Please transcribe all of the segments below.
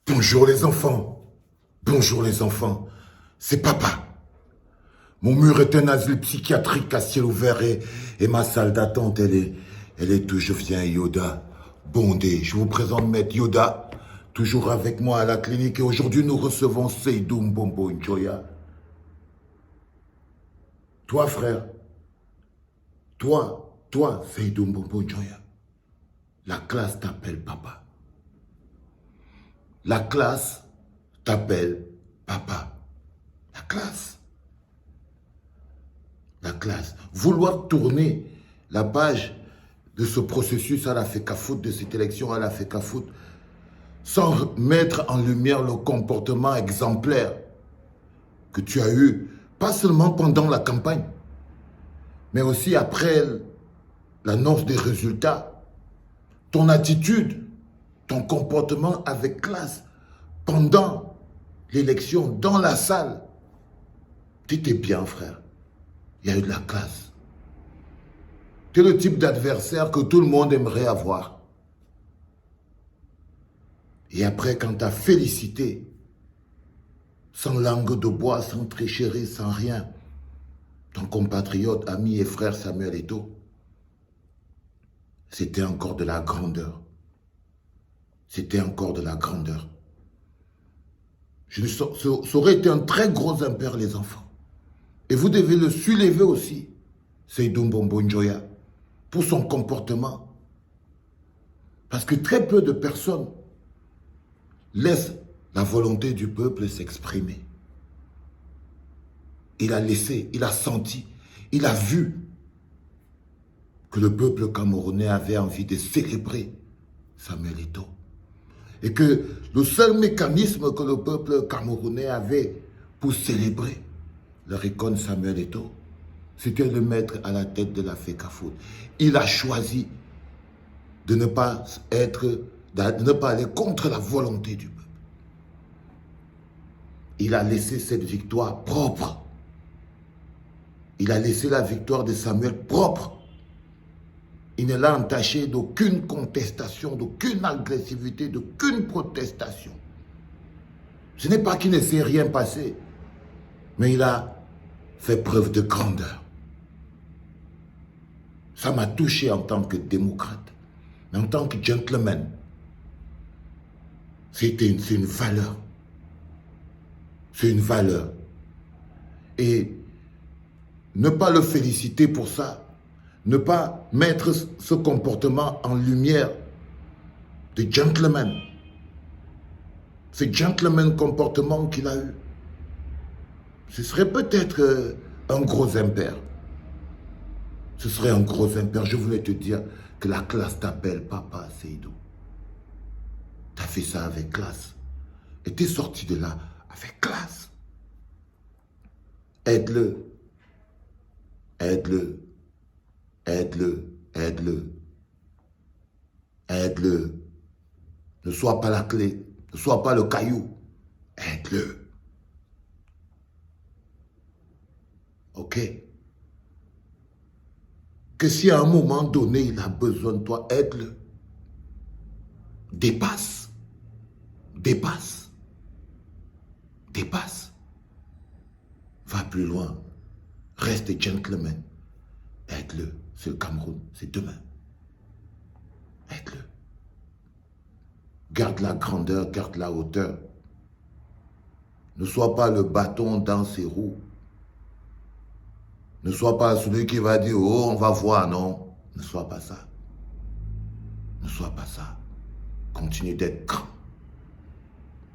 Bonjour les enfants. Bonjour les enfants. C'est papa. Mon mur est un asile psychiatrique à ciel ouvert et ma salle d'attente, elle est où je viens, Yoda. Bondé, je vous présente Maître Yoda, toujours avec moi à la clinique. Et aujourd'hui, nous recevons Seydou Mbombo Njoya. Toi, frère, toi, Seydou Mbombo Njoya, la classe t'appelle papa. La classe t'appelle papa. La classe. La classe. Vouloir tourner la page de ce processus à la FECAFOOT, de cette élection à la FECAFOOT, sans mettre en lumière le comportement exemplaire que tu as eu, pas seulement pendant la campagne, mais aussi après l'annonce des résultats, ton attitude, ton comportement avec classe pendant l'élection, dans la salle. Tu étais bien, frère. Il y a eu de la classe. Tu es le type d'adversaire que tout le monde aimerait avoir. Et après, quand tu as félicité, sans langue de bois, sans tricherie, sans rien, ton compatriote, ami et frère Samuel Eto'o, c'était encore de la grandeur. C'était encore de la grandeur. Ça aurait été un très gros impair, les enfants. Et vous devez le soulever aussi, Seydou Mbombo Njoya, pour son comportement. Parce que très peu de personnes laissent la volonté du peuple s'exprimer. Il a laissé, il a senti, il a vu que le peuple camerounais avait envie de célébrer Samuel Eto'o. Et que le seul mécanisme que le peuple camerounais avait pour célébrer le récon Samuel Eto'o, c'était de le mettre à la tête de la FECAFOOT. Il a choisi de ne pas aller contre la volonté du peuple. Il a laissé cette victoire propre. Il a laissé la victoire de Samuel propre. Il ne l'a entaché d'aucune contestation, d'aucune agressivité, d'aucune protestation. Ce n'est pas qu'il ne s'est rien passé, mais il a fait preuve de grandeur. Ça m'a touché en tant que démocrate, mais en tant que gentleman. C'est une valeur. C'est une valeur. Et ne pas le féliciter pour ça, ne pas mettre ce comportement en lumière de gentleman, ce gentleman comportement qu'il a eu, ce serait peut-être un gros impair. Ce serait un gros impair. Je voulais te dire que la classe t'appelle papa, Seydou. Tu as fait ça avec classe. Et tu es sorti de là avec classe. Aide-le. Aide-le. Aide-le. Aide-le. Aide-le. Ne sois pas la clé. Ne sois pas le caillou. Aide-le. Ok? Que si à un moment donné, il a besoin de toi, aide-le. Dépasse. Dépasse. Dépasse. Va plus loin. Reste gentleman. Aide-le. C'est le Cameroun. C'est demain. Aide-le. Garde la grandeur, garde la hauteur. Ne sois pas le bâton dans ses roues. Ne sois pas celui qui va dire, oh, on va voir, non. Ne sois pas ça. Ne sois pas ça. Continue d'être grand.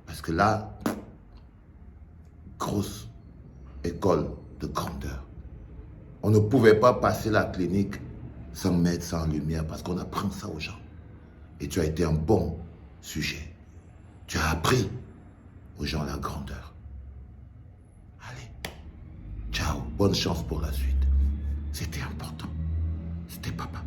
Parce que là, grosse école de grandeur. On ne pouvait pas passer la clinique sans mettre ça en lumière parce qu'on apprend ça aux gens. Et tu as été un bon sujet. Tu as appris aux gens la grandeur. Allez, ciao, bonne chance pour la suite. C'était important. C'était papa.